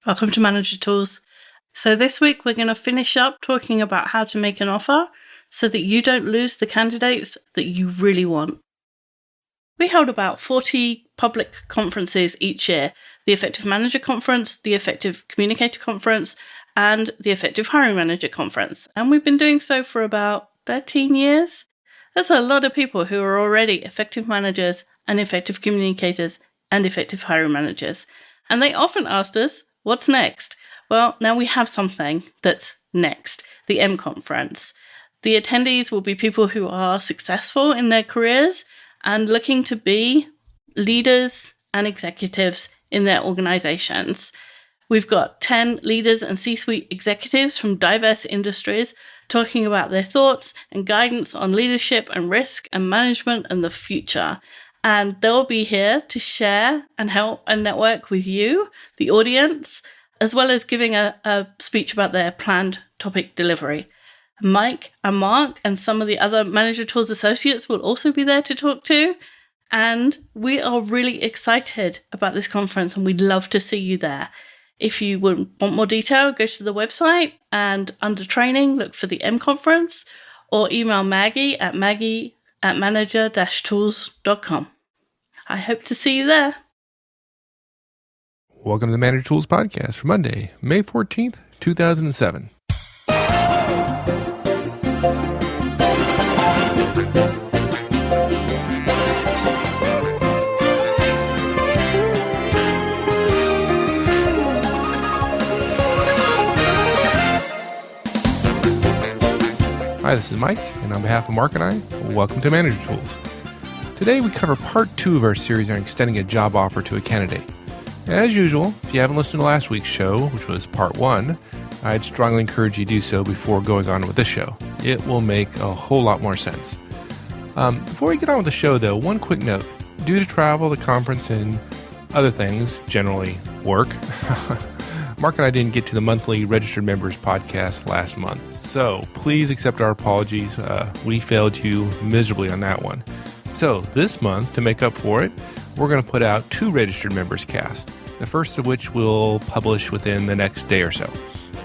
Welcome to Manager Tools. So this week we're going to finish up talking about how to make an offer so that you don't lose the candidates that you really want. We hold about 40 public conferences each year: the Effective Manager Conference, the Effective Communicator Conference, and the Effective Hiring Manager Conference. And we've been doing so for about 13 years. That's a lot of people who are already effective managers and effective communicators and effective hiring managers. And they often asked us, what's next? Well, now we have something that's next, the M Conference. The attendees will be people who are successful in their careers and looking to be leaders and executives in their organizations. We've got 10 leaders and C-suite executives from diverse industries talking about their thoughts and guidance on leadership and risk and management and the future. And they'll be here to share and help and network with you, the audience, as well as giving a speech about their planned topic delivery. Mike and Mark and some of the other Manager Tools associates will also be there to talk to. And we are really excited about this conference and we'd love to see you there. If you want more detail, go to the website and under training, look for the M Conference or email Maggie at manager-tools.com. I hope to see you there. Welcome to the Manager Tools Podcast for Monday, May 14th, 2007. Hi, this is Mike, and on behalf of Mark and I, welcome to Manager Tools. Today we cover part 2 of our series on extending a job offer to a candidate. As usual, if you haven't listened to last week's show, which was part 1, I'd strongly encourage you to do so before going on with this show. It will make a whole lot more sense. Before we get on with the show, though, one quick note. Due to travel, the conference, and other things, generally work, Mark and I didn't get to the monthly Registered Members podcast last month. So please accept our apologies. We failed you miserably on that one. So this month, to make up for it, we're going to put out 2 Registered Members cast, the first of which we'll publish within the next day or so.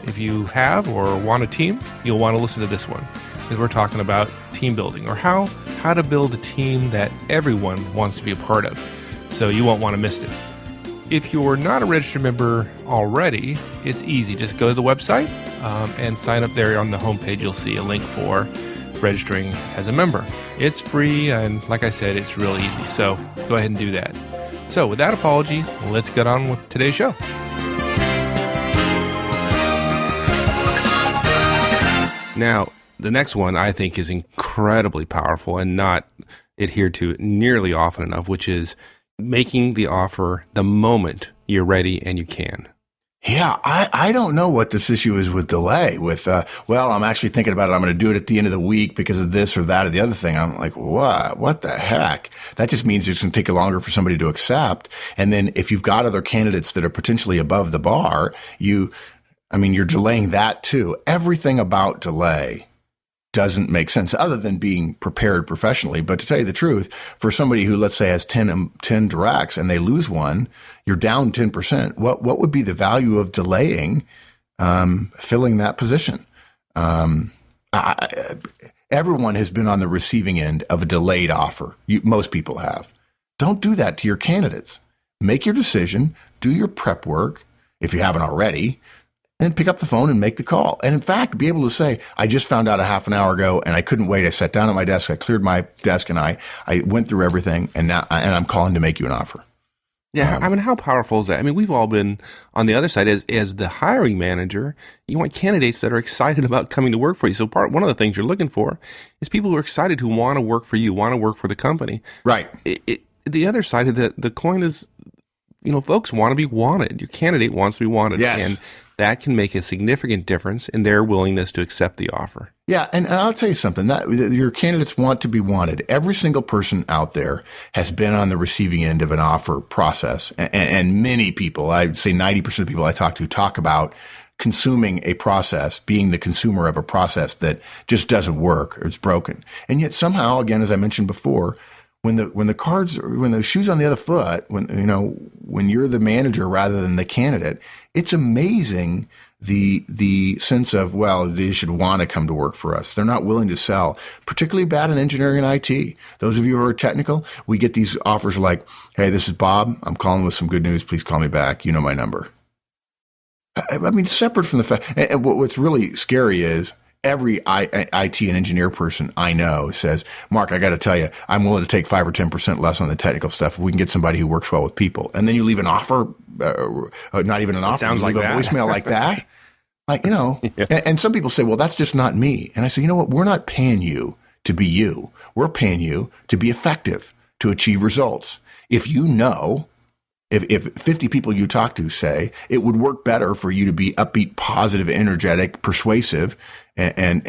If you have or want a team, you'll want to listen to this one, because we're talking about team building, or how to build a team that everyone wants to be a part of. So you won't want to miss it. If you're not a registered member already, it's easy. Just go to the website and sign up there on the homepage. You'll see a link for registering as a member. It's free, and like I said, it's real easy. So go ahead and do that. So with that apology, let's get on with today's show. Now, the next one I think is incredibly powerful and not adhered to nearly often enough, which is making the offer the moment you're ready and you can. Yeah, I don't know what this issue is with delay. With, I'm actually thinking about it. I'm going to do it at the end of the week because of this or that or the other thing. I'm like, what? What the heck? That just means it's going to take longer for somebody to accept. And then if you've got other candidates that are potentially above the bar, you're delaying that too. Everything about delay doesn't make sense other than being prepared professionally. But to tell you the truth, for somebody who, let's say, has 10 directs and they lose one, you're down 10%. What would be the value of delaying filling that position? Everyone has been on the receiving end of a delayed offer. Most people have. Don't do that to your candidates. Make your decision, do your prep work, if you haven't already, and pick up the phone and make the call. And in fact, be able to say, I just found out a half an hour ago and I couldn't wait. I sat down at my desk, I cleared my desk, and I went through everything, and now I'm calling to make you an offer. Yeah, how powerful is that? We've all been on the other side as the hiring manager. You want candidates that are excited about coming to work for you. So one of the things you're looking for is people who are excited, who want to work for you, want to work for the company. Right. The other side of the coin is, folks want to be wanted. Your candidate wants to be wanted. Yes. And that can make a significant difference in their willingness to accept the offer. Yeah, and I'll tell you something, that your candidates want to be wanted. Every single person out there has been on the receiving end of an offer process. And many people, I'd say 90% of people I talk to, talk about consuming a process, being the consumer of a process that just doesn't work or it's broken. And yet somehow, again, as I mentioned before, when the shoe's on the other foot, when you're the manager rather than the candidate, it's amazing the sense of, well, they should want to come to work for us. They're not willing to sell, particularly bad in engineering and IT. Those of you who are technical, we get these offers like, hey, this is Bob. I'm calling with some good news. Please call me back. You know my number. I mean, separate from the fact, and what's really scary is every IT and engineer person I know says, Mark, I got to tell you, I'm willing to take 5 or 10% less on the technical stuff if we can get somebody who works well with people. And then you leave an offer, not even an offer, sounds you leave like a that. voicemail like that. Like, Yeah. and some people say, well, that's just not me. And I say, you know what? We're not paying you to be you. We're paying you to be effective, to achieve results. If you know, if 50 people you talk to say it would work better for you to be upbeat, positive, energetic, persuasive, and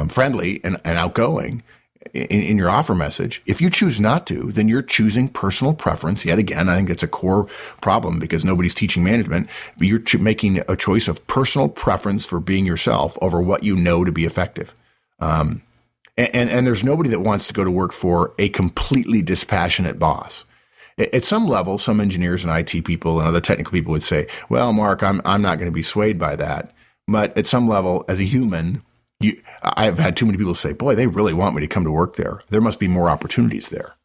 friendly and outgoing in your offer message, if you choose not to, then you're choosing personal preference. Yet again, I think it's a core problem because nobody's teaching management, but you're making a choice of personal preference for being yourself over what you know to be effective. And there's nobody that wants to go to work for a completely dispassionate boss. At some level, some engineers and IT people and other technical people would say, well, Mark, I'm not going to be swayed by that. But at some level, as a human, I've had too many people say, boy, they really want me to come to work there. There must be more opportunities there.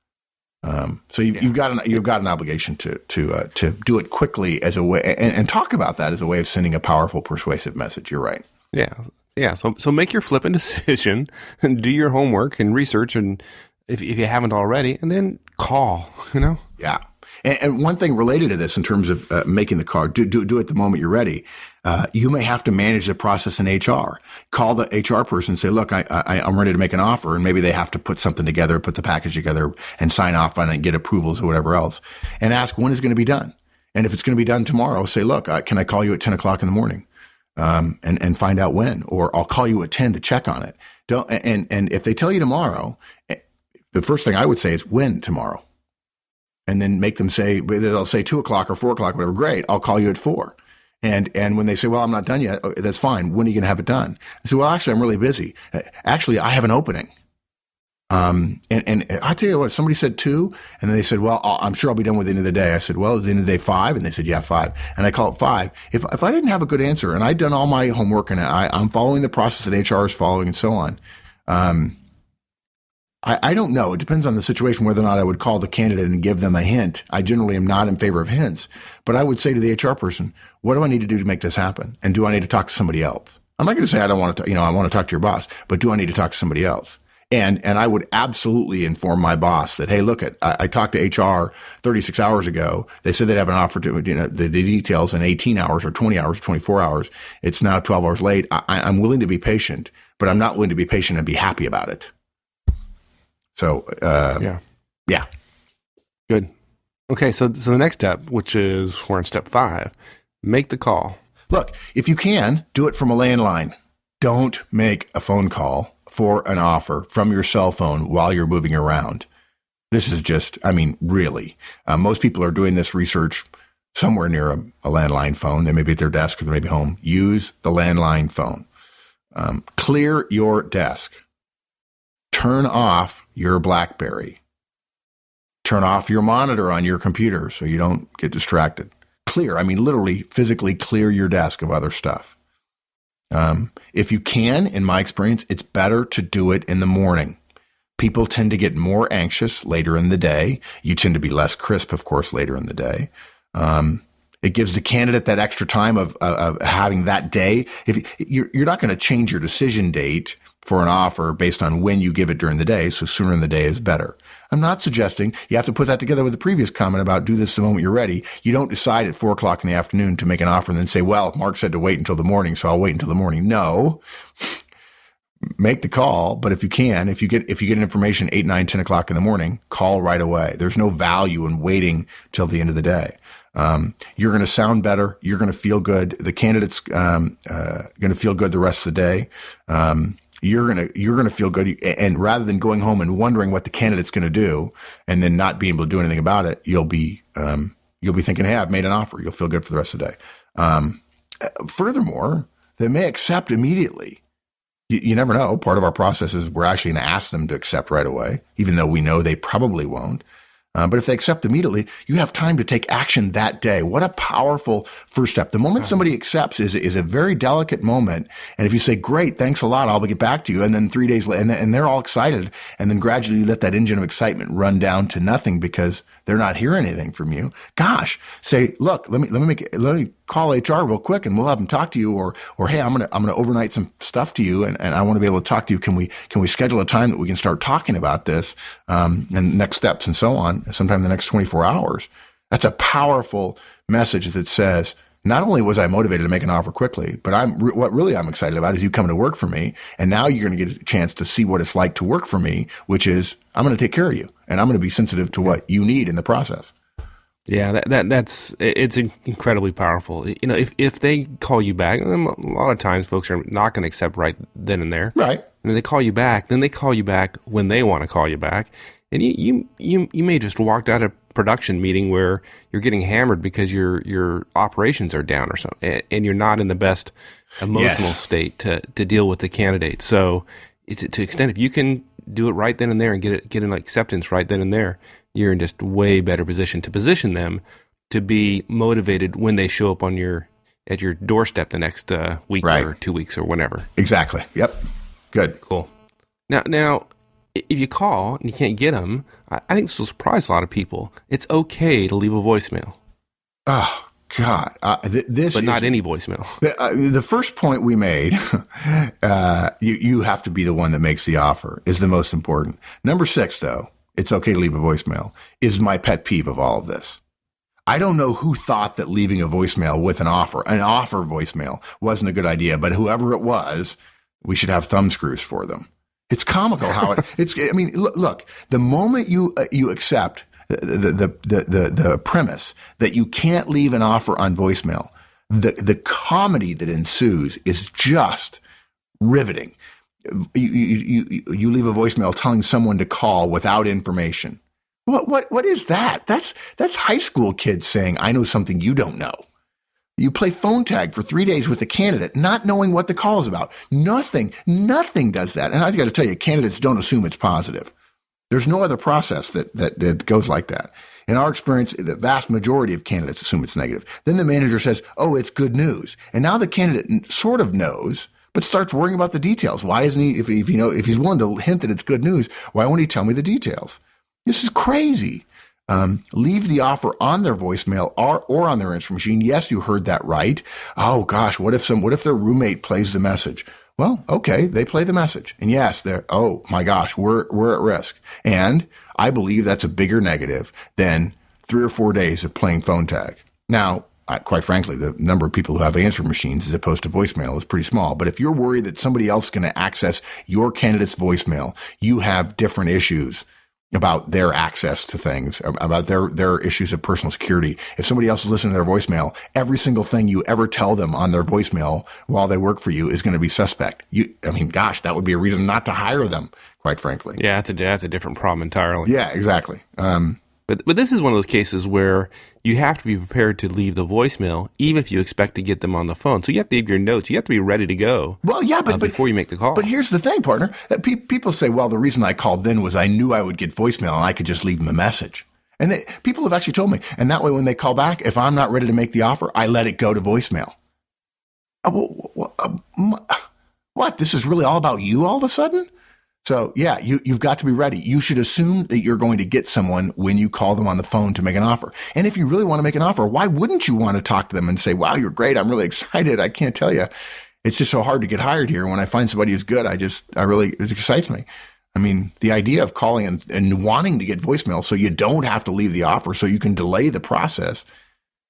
So you've got an obligation to do it quickly as a way and talk about that as a way of sending a powerful, persuasive message. You're right. Yeah. Yeah. So make your flippant decision and do your homework and research, and if you haven't already, and then call, Yeah. And one thing related to this in terms of making the call, do it the moment you're ready. You may have to manage the process in HR. Call the HR person and say, look, I'm ready to make an offer. And maybe they have to put something together, put the package together and sign off on it and get approvals or whatever else. And ask when it's going to be done. And if it's going to be done tomorrow, say, look, can I call you at 10 o'clock in the morning? And find out when, or I'll call you at 10 to check on it. And if they tell you tomorrow, the first thing I would say is when tomorrow. And then make them say, they'll say 2 o'clock or 4 o'clock, whatever. Great. I'll call you at 4. And when they say, well, I'm not done yet, that's fine. When are you going to have it done? I say, well, actually, I'm really busy. Actually, I have an opening. And I tell you what, somebody said 2, and then they said, well, I'm sure I'll be done with the end of the day. I said, well, is the end of the day 5? And they said, yeah, 5. And I call it 5. If I didn't have a good answer and I'd done all my homework and I'm following the process that HR is following and so on, I don't know. It depends on the situation whether or not I would call the candidate and give them a hint. I generally am not in favor of hints, but I would say to the HR person, what do I need to do to make this happen? And do I need to talk to somebody else? I'm not going to say I don't want to, I want to talk to your boss, but do I need to talk to somebody else? And I would absolutely inform my boss that, hey, look, I talked to HR 36 hours ago. They said they'd have an offer to, the details in 18 hours or 20 hours, 24 hours. It's now 12 hours late. I'm willing to be patient, but I'm not willing to be patient and be happy about it. So, yeah. Good. Okay. So the next step, which is we're in step 5, make the call. Look, if you can, do it from a landline. Don't make a phone call for an offer from your cell phone while you're moving around. This is just, really. Most people are doing this research somewhere near a landline phone. They may be at their desk or they may be home. Use the landline phone. Clear your desk. Turn off your BlackBerry. Turn off your monitor on your computer so you don't get distracted. Clear, literally, physically clear your desk of other stuff. If you can, in my experience, it's better to do it in the morning. People tend to get more anxious later in the day. You tend to be less crisp, of course, later in the day. It gives the candidate that extra time of having that day. If you're not going to change your decision date for an offer based on when you give it during the day, so sooner in the day is better. I'm not suggesting you have to put that together with the previous comment about do this the moment you're ready. You don't decide at 4 o'clock in the afternoon to make an offer and then say, well, Mark said to wait until the morning, so I'll wait until the morning. No. Make the call, but if you can, if you get information 8, 9, 10 o'clock in the morning, call right away. There's no value in waiting till the end of the day. You're going to sound better. You're going to feel good. The candidate's going to feel good the rest of the day. You're going to feel good. And rather than going home and wondering what the candidate's going to do and then not being able to do anything about it, you'll be thinking, hey, I've made an offer. You'll feel good for the rest of the day. Furthermore, they may accept immediately. You never know. Part of our process is we're actually going to ask them to accept right away, even though we know they probably won't. But if they accept immediately, you have time to take action that day. What a powerful first step. The moment somebody accepts is a very delicate moment. And if you say, great, thanks a lot, I'll get back to you. And then 3 days later, and they're all excited. And then gradually you let that engine of excitement run down to nothing because they're not hearing anything from you. Gosh, say, look, let me call HR real quick and we'll have them talk to you, or hey, I'm gonna overnight some stuff to you and I want to be able to talk to you. Can we schedule a time that we can start talking about this and next steps and so on sometime in the next 24 hours? That's a powerful message that says, not only was I motivated to make an offer quickly, but what really I'm excited about is you coming to work for me. And now you're going to get a chance to see what it's like to work for me, which is I'm going to take care of you and I'm going to be sensitive to what you need in the process. Yeah, it's incredibly powerful. You know, if they call you back, and a lot of times folks are not going to accept right then and there. Right. And if they call you back, then they call you back when they want to call you back. And you may just walked out of a production meeting where you're getting hammered because your operations are down or something, and you're not in the best emotional state to deal with the candidate. So to extent, if you can do it right then and there and get an acceptance right then and there, you're in just way better position to position them to be motivated when they show up at your doorstep the next week or 2 weeks or whenever. Exactly. Yep. Good. Cool. Now, if you call and you can't get them, I think this will surprise a lot of people. It's okay to leave a voicemail. Oh, God. This but not any voicemail. The first point we made, you have to be the one that makes the offer, is the most important. Number 6, though, it's okay to leave a voicemail, is my pet peeve of all of this. I don't know who thought that leaving a voicemail with an offer voicemail, wasn't a good idea, but whoever it was, we should have thumb screws for them. It's comical how I mean, look, the moment you accept the premise that you can't leave an offer on voicemail, the comedy that ensues is just riveting. You leave a voicemail telling someone to call without information. What is that? That's high school kids saying, I know something you don't know. You play phone tag for 3 days with a candidate, not knowing what the call is about. Nothing does that. And I've got to tell you, candidates don't assume it's positive. There's no other process that goes like that. In our experience, the vast majority of candidates assume it's negative. Then the manager says, oh, it's good news. And now the candidate sort of knows, but starts worrying about the details. Why isn't he, if he's willing to hint that it's good news, why won't he tell me the details? This is crazy. Leave the offer on their voicemail or on their answering machine. Yes, you heard that right. Oh gosh, what if their roommate plays the message? Well, okay, they play the message. And yes, oh my gosh, we're at risk. And I believe that's a bigger negative than 3 or 4 days of playing phone tag. Now, quite frankly, the number of people who have answering machines as opposed to voicemail is pretty small. But if you're worried that somebody else is going to access your candidate's voicemail, you have different issues about their access to things, about their issues of personal security. If somebody else is listening to their voicemail, every single thing you ever tell them on their voicemail while they work for you is going to be suspect. Gosh, that would be a reason not to hire them, quite frankly. Yeah, that's a different problem entirely. Yeah, exactly. But this is one of those cases where you have to be prepared to leave the voicemail, even if you expect to get them on the phone. So you have to leave your notes. You have to be ready to go. Well, yeah, but before you make the call. But here's the thing, partner. That people say, well, the reason I called then was I knew I would get voicemail and I could just leave them a message. And people have actually told me. And that way, when they call back, if I'm not ready to make the offer, I let it go to voicemail. What? This is really all about you all of a sudden? So yeah, you've got to be ready. You should assume that you're going to get someone when you call them on the phone to make an offer. And if you really want to make an offer, why wouldn't you want to talk to them and say, wow, you're great. I'm really excited. I can't tell you. It's just so hard to get hired here. When I find somebody who's good, it excites me. I mean, the idea of calling and wanting to get voicemail so you don't have to leave the offer so you can delay the process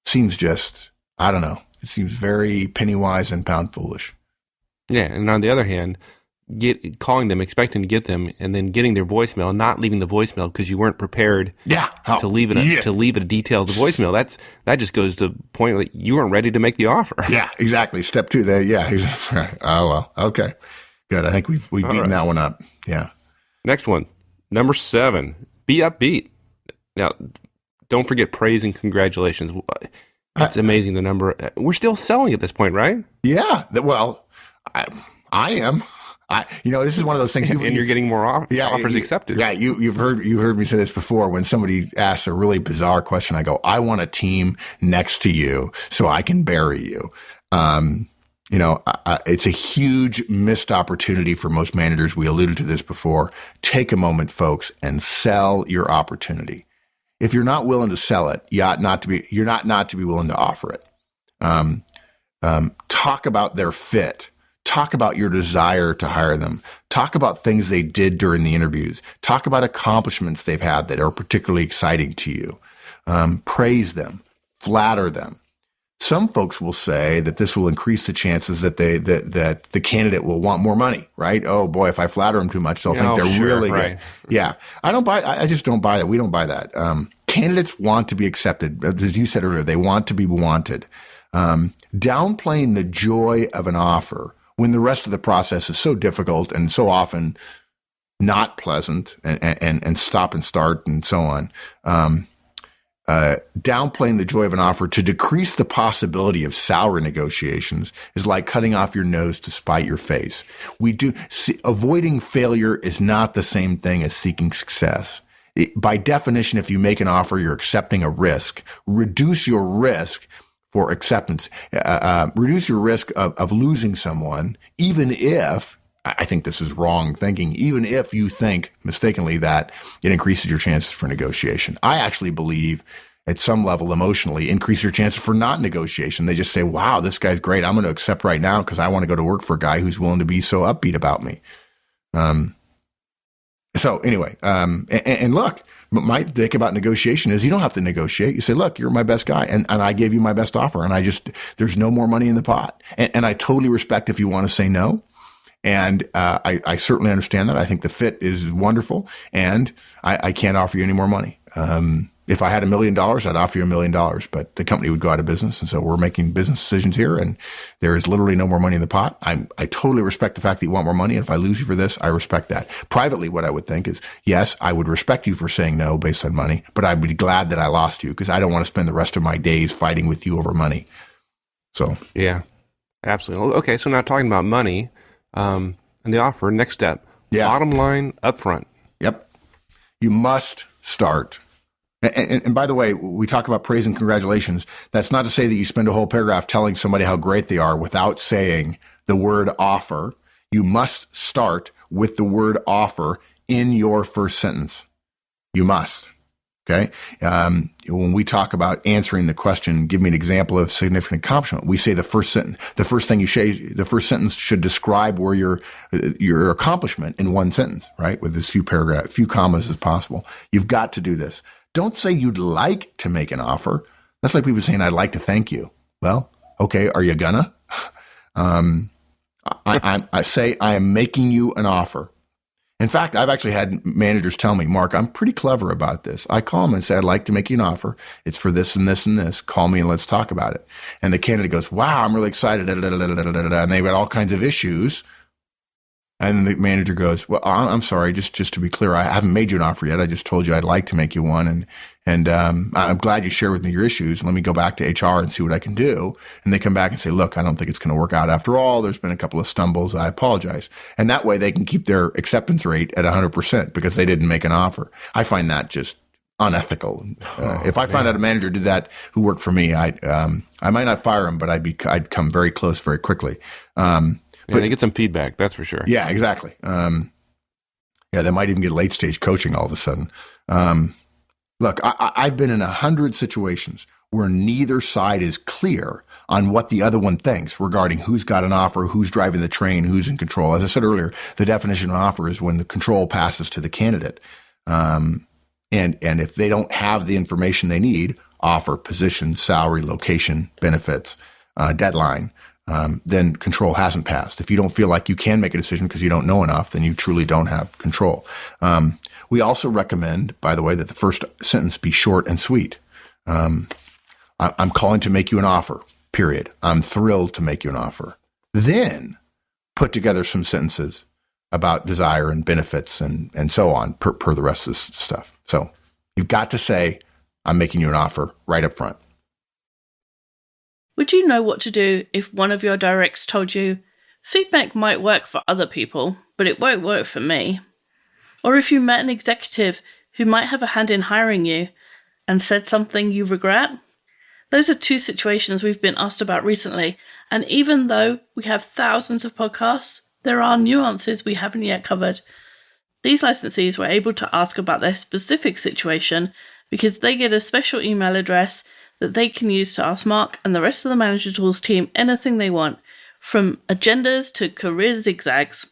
seems just, I don't know. It seems very penny wise and pound foolish. Yeah. And on the other hand, calling them, expecting to get them, and then getting their voicemail, not leaving the voicemail because you weren't prepared to leave it a detailed voicemail. That just goes to the point that you weren't ready to make the offer. Yeah, exactly. Step 2 there. Yeah. Oh, well. Okay. Good. I think we've beaten that one up. Yeah. Next one. Number 7. Be upbeat. Now, don't forget praise and congratulations. It's amazing the number. We're still selling at this point, right? Yeah. Well, I am. This is one of those things. And you're getting more offers accepted. Yeah, you've heard me say this before. When somebody asks a really bizarre question, I go, "I want a team next to you so I can bury you." It's a huge missed opportunity for most managers. We alluded to this before. Take a moment, folks, and sell your opportunity. If you're not willing to sell it, you're not to be willing to offer it. Talk about their fit. Talk about your desire to hire them. Talk about things they did during the interviews. Talk about accomplishments they've had that are particularly exciting to you. Praise them. Flatter them. Some folks will say that this will increase the chances that that the candidate will want more money, right? Oh boy, if I flatter them too much, they'll think they're really good. Yeah. I just don't buy that. We don't buy that. Candidates want to be accepted. As you said earlier, they want to be wanted. Downplaying the joy of an offer when the rest of the process is so difficult and so often not pleasant and stop and start and so on. Downplaying the joy of an offer to decrease the possibility of salary negotiations is like cutting off your nose to spite your face. Avoiding failure is not the same thing as seeking success. By definition, if you make an offer, you're accepting a risk. Reduce your risk for acceptance. Reduce your risk of losing someone, even if, I think this is wrong thinking, even if you think mistakenly that it increases your chances for negotiation. I actually believe at some level emotionally increase your chances for not negotiation. They just say, wow, this guy's great. I'm going to accept right now because I want to go to work for a guy who's willing to be so upbeat about me. So anyway, and look, my think about negotiation is you don't have to negotiate. You say, look, you're my best guy. And I gave you my best offer. And there's no more money in the pot. And I totally respect if you want to say no. And I certainly understand that. I think the fit is wonderful, and I can't offer you any more money. If I had $1 million, I'd offer you $1 million, but the company would go out of business. And so we're making business decisions here, and there is literally no more money in the pot. I totally respect the fact that you want more money. And if I lose you for this, I respect that. Privately, what I would think is, yes, I would respect you for saying no based on money, but I'd be glad that I lost you because I don't want to spend the rest of my days fighting with you over money. So, yeah, absolutely. Okay. So now talking about money, and the offer, next step, bottom line upfront. Yep. You must start. And by the way, we talk about praise and congratulations. That's not to say that you spend a whole paragraph telling somebody how great they are without saying the word offer. You must start with the word offer in your first sentence. You must. Okay. When we talk about answering the question, give me an example of significant accomplishment. We say the first sentence should describe where your accomplishment in one sentence, right? With as few commas as possible. You've got to do this. Don't say you'd like to make an offer. That's like people saying, I'd like to thank you. Well, okay. Are you gonna? I say I am making you an offer. In fact, I've actually had managers tell me, Mark, I'm pretty clever about this. I call them and say, I'd like to make you an offer. It's for this and this and this. Call me and let's talk about it. And the candidate goes, wow, I'm really excited. And they've got all kinds of issues. And the manager goes, well, I'm sorry, just to be clear, I haven't made you an offer yet. I just told you I'd like to make you one. And I'm glad you share with me your issues. Let me go back to HR and see what I can do. And they come back and say, look, I don't think it's going to work out after all. There's been a couple of stumbles. I apologize. And that way they can keep their acceptance rate at 100% because they didn't make an offer. I find that just unethical. If I found out a manager did that who worked for me, I might not fire him, but I'd come very close very quickly. But they get some feedback, that's for sure. Yeah, exactly. They might even get late stage coaching all of a sudden. Look, I've been in 100 situations where neither side is clear on what the other one thinks regarding who's got an offer, who's driving the train, who's in control. As I said earlier, the definition of an offer is when the control passes to the candidate. And if they don't have the information they need, offer, position, salary, location, benefits, deadline, then control hasn't passed. If you don't feel like you can make a decision because you don't know enough, then you truly don't have control. We also recommend, by the way, that the first sentence be short and sweet. I'm calling to make you an offer, period. I'm thrilled to make you an offer. Then put together some sentences about desire and benefits and so on per the rest of this stuff. So you've got to say, I'm making you an offer right up front. Would you know what to do if one of your directs told you, Feedback might work for other people, but it won't work for me. Or if you met an executive who might have a hand in hiring you and said something you regret. Those are two situations we've been asked about recently, and even though we have thousands of podcasts, there are nuances we haven't yet covered. These licensees were able to ask about their specific situation because they get a special email address that they can use to ask Mark and the rest of the Manager Tools team anything they want, from agendas to career zigzags.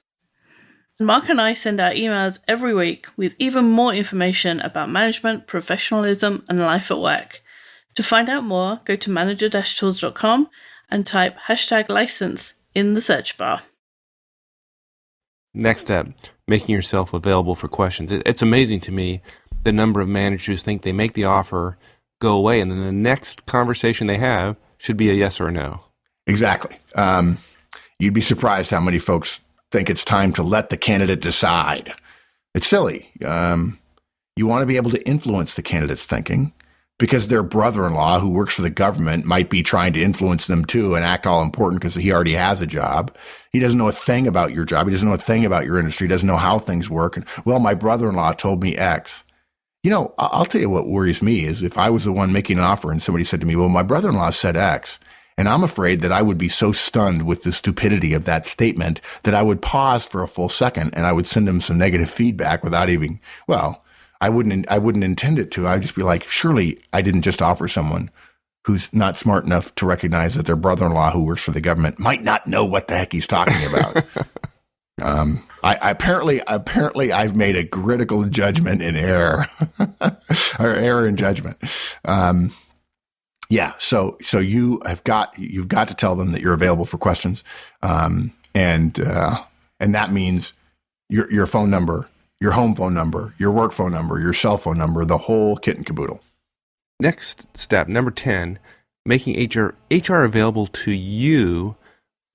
Mark and I send out emails every week with even more information about management, professionalism, and life at work. To find out more, go to manager-tools.com and type #license in the search bar. Next step, making yourself available for questions. It's amazing to me the number of managers think they make the offer, go away, and then the next conversation they have should be a yes or a no. Exactly. You'd be surprised how many folks think it's time to let the candidate decide. It's silly. You want to be able to influence the candidate's thinking because their brother-in-law who works for the government might be trying to influence them too and act all important because he already has a job. He doesn't know a thing about your job. He doesn't know a thing about your industry. He doesn't know how things work. And, well, my brother-in-law told me X. You know, I'll tell you what worries me is if I was the one making an offer and somebody said to me, well, my brother-in-law said X. And I'm afraid that I would be so stunned with the stupidity of that statement that I would pause for a full second and I would send him some negative feedback without even, well, I wouldn't intend it to. I'd just be like, surely I didn't just offer someone who's not smart enough to recognize that their brother-in-law who works for the government might not know what the heck he's talking about. Apparently I've made a critical judgment in error or error in judgment. Yeah. So you've got to tell them that you're available for questions. And that means your phone number, your home phone number, your work phone number, your cell phone number, the whole kit and caboodle. Next step, number 10, making HR available to you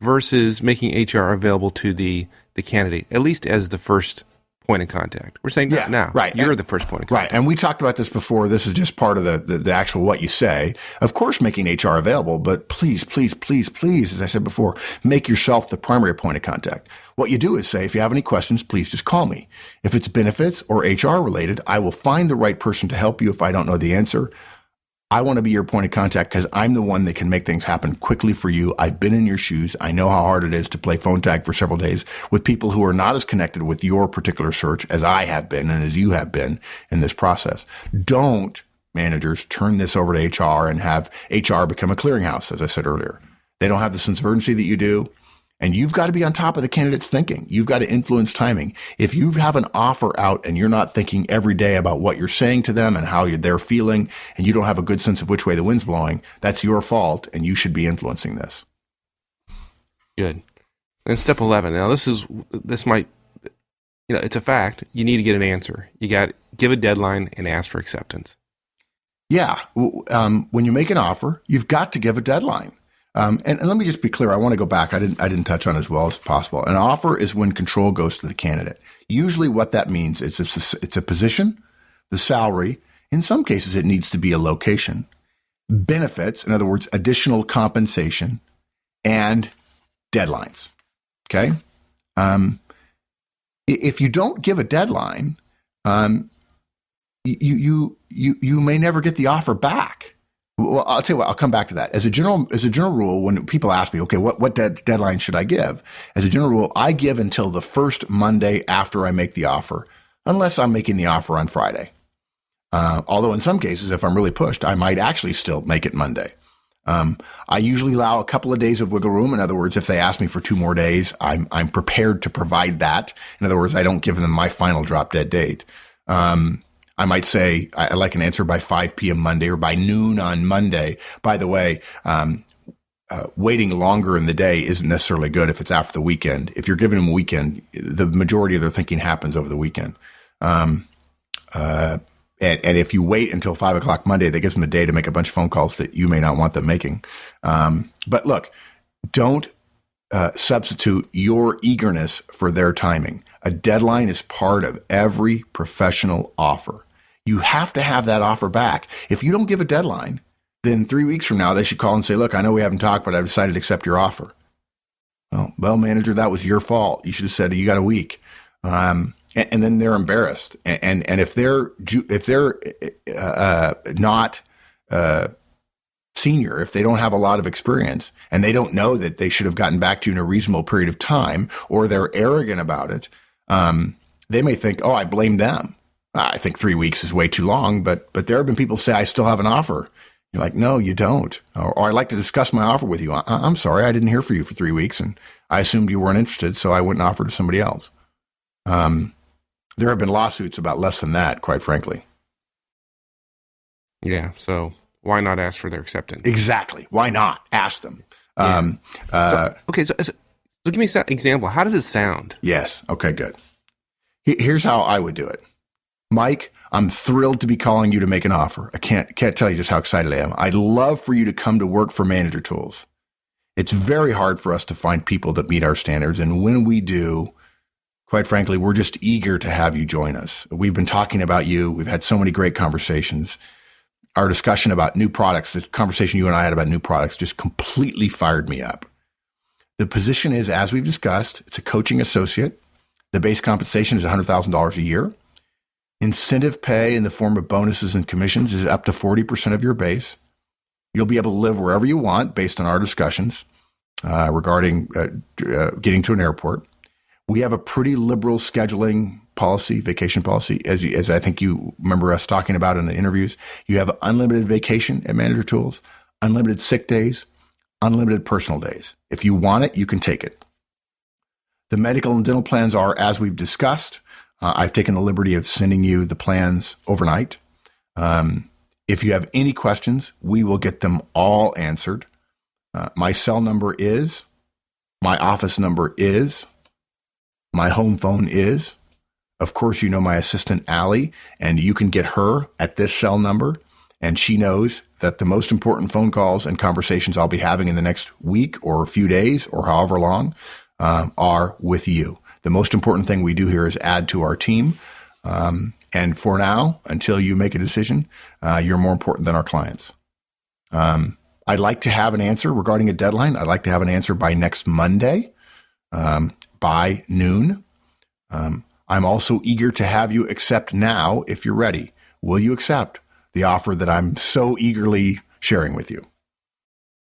versus making HR available to the candidate, at least as the first point of contact. We're saying now, right. You're the first point of contact. Right. And we talked about this before. This is just part of the actual what you say. Of course, making HR available, but please, as I said before, make yourself the primary point of contact. What you do is say, if you have any questions, please just call me. If it's benefits or HR related, I will find the right person to help you if I don't know the answer. I want to be your point of contact because I'm the one that can make things happen quickly for you. I've been in your shoes. I know how hard it is to play phone tag for several days with people who are not as connected with your particular search as I have been and as you have been in this process. Don't, managers, turn this over to HR and have HR become a clearinghouse, as I said earlier. They don't have the sense of urgency that you do. And you've got to be on top of the candidate's thinking. You've got to influence timing. If you have an offer out and you're not thinking every day about what you're saying to them and how they're feeling, and you don't have a good sense of which way the wind's blowing, that's your fault, and you should be influencing this. Good. And step 11. Now, this might, it's a fact. You need to get an answer. You got to give a deadline and ask for acceptance. Yeah. When you make an offer, you've got to give a deadline. And let me just be clear. I want to go back. I didn't touch on it as well as possible. An offer is when control goes to the candidate. Usually what that means is it's a position, the salary. In some cases, it needs to be a location, benefits, in other words, additional compensation, and deadlines. Okay. If you don't give a deadline, you may never get the offer back. Well, I'll tell you what, I'll come back to that. As a general rule, when people ask me, okay, what deadline should I give? As a general rule, I give until the first Monday after I make the offer, unless I'm making the offer on Friday. Although in some cases, if I'm really pushed, I might actually still make it Monday. I usually allow a couple of days of wiggle room. In other words, if they ask me for 2 more days, I'm prepared to provide that. In other words, I don't give them my final drop dead date. I might say I like an answer by 5 p.m. Monday or by noon on Monday. By the way, waiting longer in the day isn't necessarily good if it's after the weekend. If you're giving them a weekend, the majority of their thinking happens over the weekend. And if you wait until 5 o'clock Monday, that gives them a day to make a bunch of phone calls that you may not want them making. But look, don't substitute your eagerness for their timing. A deadline is part of every professional offer. You have to have that offer back. If you don't give a deadline, then 3 weeks from now, they should call and say, look, I know we haven't talked, but I've decided to accept your offer. Well, manager, that was your fault. You should have said you got a week. And then they're embarrassed. And if they're not senior, if they don't have a lot of experience and they don't know that they should have gotten back to you in a reasonable period of time, or they're arrogant about it, they may think, oh, I blame them. I think 3 weeks is way too long, but there have been people say, I still have an offer. You're like, no, you don't. Or I'd like to discuss my offer with you. I'm sorry, I didn't hear from you for 3 weeks, and I assumed you weren't interested, so I wouldn't offer to somebody else. There have been lawsuits about less than that, quite frankly. Yeah, so why not ask for their acceptance? Exactly. Why not? Ask them. Yeah. So give me an example. How does it sound? Yes. Okay, good. Here's how I would do it. Mike, I'm thrilled to be calling you to make an offer. I can't tell you just how excited I am. I'd love for you to come to work for Manager Tools. It's very hard for us to find people that meet our standards, and when we do, quite frankly, we're just eager to have you join us. We've been talking about you. We've had so many great conversations. Our discussion about new products, the conversation you and I had about new products, just completely fired me up. The position is, as we've discussed, it's a coaching associate. The base compensation is $100,000 a year. Incentive pay in the form of bonuses and commissions is up to 40% of your base. You'll be able to live wherever you want based on our discussions regarding getting to an airport. We have a pretty liberal scheduling policy, vacation policy, as I think you remember us talking about in the interviews. You have unlimited vacation at Manager Tools, unlimited sick days, unlimited personal days. If you want it, you can take it. The medical and dental plans are, as we've discussed. I've taken the liberty of sending you the plans overnight. If you have any questions, we will get them all answered. My cell number is, my office number is, my home phone is. Of course, you know my assistant, Allie, and you can get her at this cell number. And she knows that the most important phone calls and conversations I'll be having in the next week or a few days or however long are with you. The most important thing we do here is add to our team. And for now, until you make a decision, you're more important than our clients. I'd like to have an answer regarding a deadline. I'd like to have an answer by next Monday, by noon. I'm also eager to have you accept now if you're ready. Will you accept the offer that I'm so eagerly sharing with you?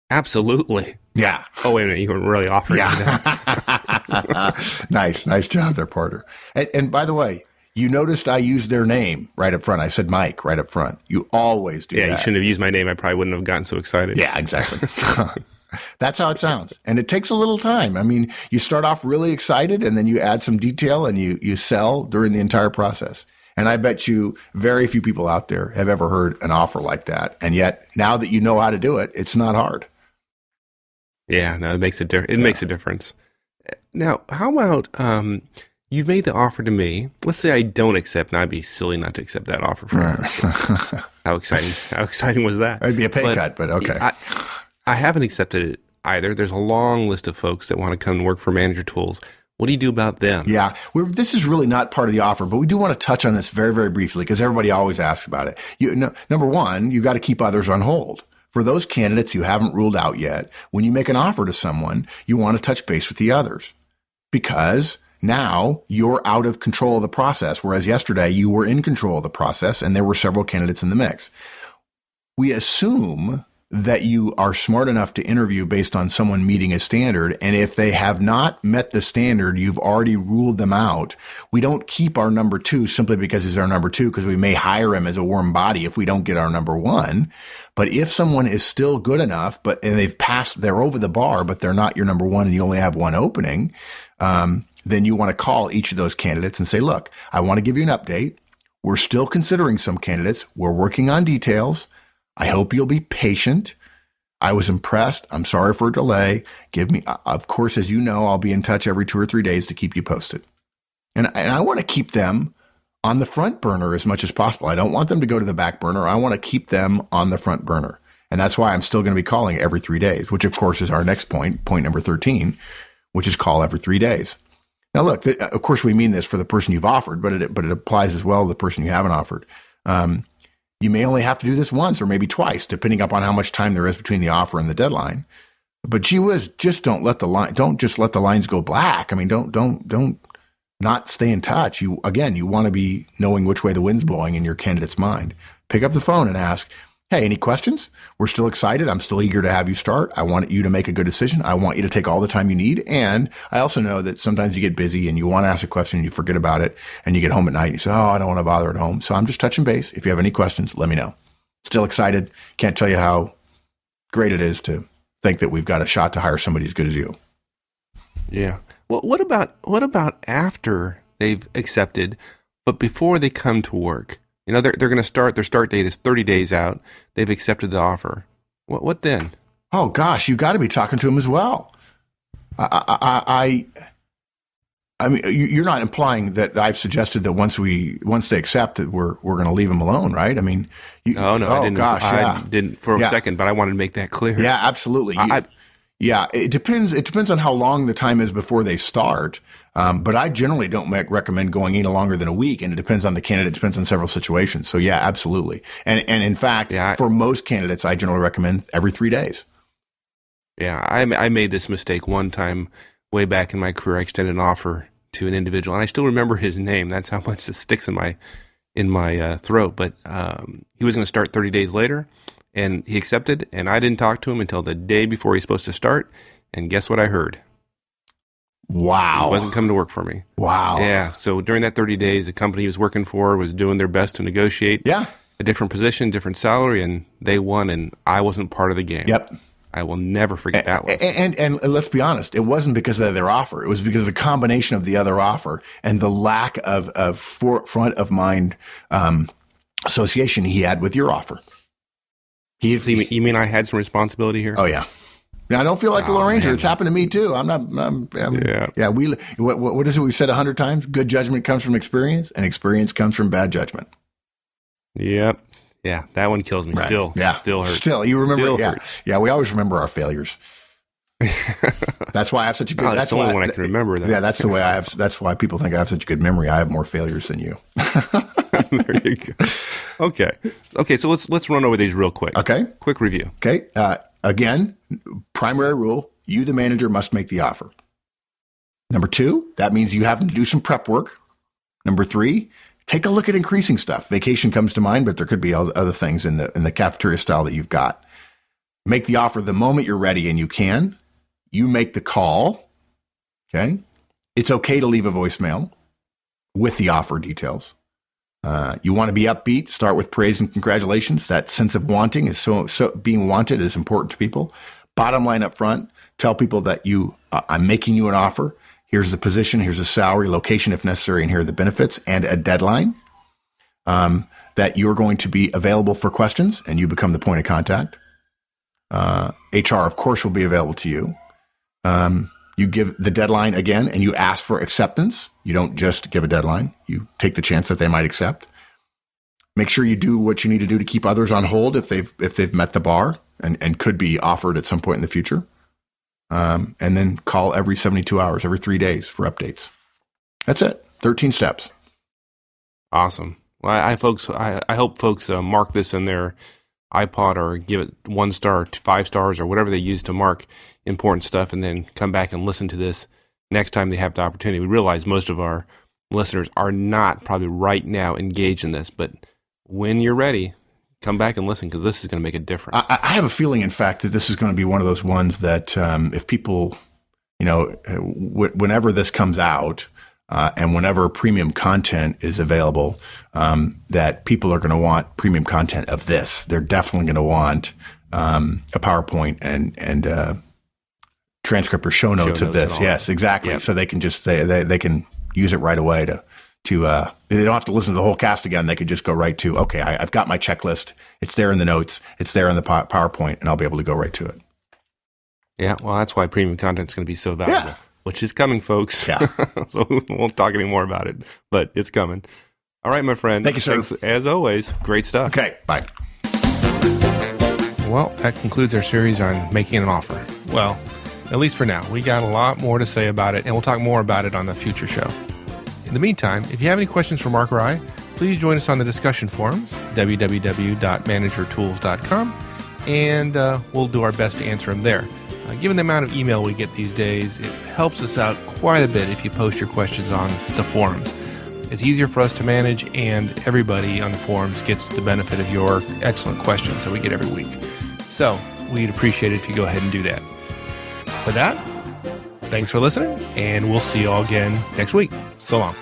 Absolutely. Yeah. Oh, wait a minute. You were really offering me that. Nice job there, partner. And by the way, you noticed I used their name right up front. I said Mike right up front. You always do that. Yeah, you shouldn't have used my name. I probably wouldn't have gotten so excited. Yeah, exactly. That's how it sounds. And it takes a little time. I mean, you start off really excited and then you add some detail and you sell during the entire process. And I bet you very few people out there have ever heard an offer like that. And yet now that you know how to do it, it's not hard. Yeah, no, it makes it makes a difference. Now, how about you've made the offer to me. Let's say I don't accept, and I'd be silly not to accept that offer. How exciting was that? It'd be a pay cut, but okay. I haven't accepted it either. There's a long list of folks that want to come and work for Manager Tools. What do you do about them? Yeah, this is really not part of the offer, but we do want to touch on this very, very briefly because everybody always asks about it. Number one, you got to keep others on hold. For those candidates you haven't ruled out yet, when you make an offer to someone, you want to touch base with the others because now you're out of control of the process, whereas yesterday you were in control of the process and there were several candidates in the mix. We assume that you are smart enough to interview based on someone meeting a standard. And if they have not met the standard, you've already ruled them out. We don't keep our number two simply because he's our number two, because we may hire him as a warm body if we don't get our number one. But if someone is still good enough, and they're over the bar, but they're not your number one and you only have one opening, then you want to call each of those candidates and say, look, I want to give you an update. We're still considering some candidates. We're working on details. I hope you'll be patient. I was impressed. I'm sorry for a delay. Of course, as you know, I'll be in touch every 2 or 3 days to keep you posted. And I want to keep them on the front burner as much as possible. I don't want them to go to the back burner. I want to keep them on the front burner. And that's why I'm still going to be calling every 3 days, which of course is our next point number 13, which is call every 3 days. Now, look, of course, we mean this for the person you've offered, but it applies as well to the person you haven't offered. You may only have to do this once or maybe twice, depending upon how much time there is between the offer and the deadline. But gee whiz, just don't just let the lines go black. I mean, don't not stay in touch. You want to be knowing which way the wind's blowing in your candidate's mind. Pick up the phone and ask, hey, any questions? We're still excited. I'm still eager to have you start. I want you to make a good decision. I want you to take all the time you need. And I also know that sometimes you get busy and you want to ask a question and you forget about it and you get home at night and you say, oh, I don't want to bother at home. So I'm just touching base. If you have any questions, let me know. Still excited. Can't tell you how great it is to think that we've got a shot to hire somebody as good as you. Yeah. Well, what about after they've accepted, but before they come to work? You know, they're going to start. Their start date is 30 days out. They've accepted the offer. What then? Oh gosh, you got to be talking to them as well. I mean, you're not implying that I've suggested that once they accept that we're going to leave them alone, right? I mean, no, I didn't. Gosh, I didn't for a second, but I wanted to make that clear. Yeah, absolutely. It depends. It depends on how long the time is before they start. But I generally don't recommend going any longer than a week, and it depends on the candidate. It depends on several situations. So yeah, absolutely. And in fact, for most candidates, I generally recommend every 3 days. Yeah, I made this mistake one time way back in my career. I extended an offer to an individual, and I still remember his name. That's how much it sticks in my throat. But he was going to start 30 days later, and he accepted, and I didn't talk to him until the day before he's supposed to start. And guess what I heard? Wow. He wasn't coming to work for me. Wow. Yeah. So during that 30 days, the company he was working for was doing their best to negotiate a different position, different salary, and they won, and I wasn't part of the game. Yep. I will never forget that lesson. And let's be honest, it wasn't because of their offer. It was because of the combination of the other offer and the lack of front of mind association he had with your offer. You mean I had some responsibility here? Oh, yeah. Now, I don't feel like a Lone Ranger. It's happened to me, too. Yeah. What is it we've said 100 times? Good judgment comes from experience, and experience comes from bad judgment. Yep. Yeah, that one kills me. Right. Still hurts. Still, you remember? Still hurts. Yeah, we always remember our failures. That's why I have such a good. That's the only one I can remember. Yeah, that's the way I have. That's why people think I have such a good memory. I have more failures than you. There you go. Okay. So let's run over these real quick. Okay. Quick review. Okay. Again, primary rule: you, the manager, must make the offer. Number 2, that means you have to do some prep work. Number 3, take a look at increasing stuff. Vacation comes to mind, but there could be other things in the cafeteria style that you've got. Make the offer the moment you're ready, and you can. You make the call. Okay. It's okay to leave a voicemail with the offer details. You want to be upbeat. Start with praise and congratulations. That sense of wanting is so being wanted is important to people. Bottom line up front, tell people that I'm making you an offer. Here's the position, here's the salary, location if necessary, and here are the benefits, and a deadline. That you're going to be available for questions, and you become the point of contact. HR, of course, will be available to you. You give the deadline again, and you ask for acceptance. You don't just give a deadline. You take the chance that they might accept. Make sure you do what you need to do to keep others on hold if they've met the bar and could be offered at some point in the future. And then call every 72 hours, every 3 days for updates. That's it. 13 steps. Awesome. Well, I hope folks mark this in their iPod or give it 1 star, 5 stars, or whatever they use to mark important stuff, and then come back and listen to this next time they have the opportunity. We realize most of our listeners are not probably right now engaged in this, but when you're ready, come back and listen, because this is going to make a difference. I have a feeling, in fact, that this is going to be one of those ones that if people, whenever this comes out, and whenever premium content is available, that people are going to want premium content of this. They're definitely going to want a PowerPoint and transcript or show notes of this. Yes, exactly. Yep. So they can just they can use it right away to they don't have to listen to the whole cast again. They could just go right to, okay, I've got my checklist. It's there in the notes. It's there in the PowerPoint, and I'll be able to go right to it. Yeah, well, that's why premium content is going to be so valuable. Yeah. Which is coming, folks. Yeah. So we won't talk any more about it, but it's coming. All right, my friend. Thank you, sir. Thanks, as always. Great stuff. Okay, bye. Well, that concludes our series on making an offer. Well, at least for now. We got a lot more to say about it, and we'll talk more about it on the future show. In the meantime, if you have any questions for Mark or I, please join us on the discussion forums, www.managertools.com, and we'll do our best to answer them there. Given the amount of email we get these days, it helps us out quite a bit if you post your questions on the forums. It's easier for us to manage, and everybody on the forums gets the benefit of your excellent questions that we get every week. So we'd appreciate it if you go ahead and do that. For that, thanks for listening, and we'll see you all again next week. So long.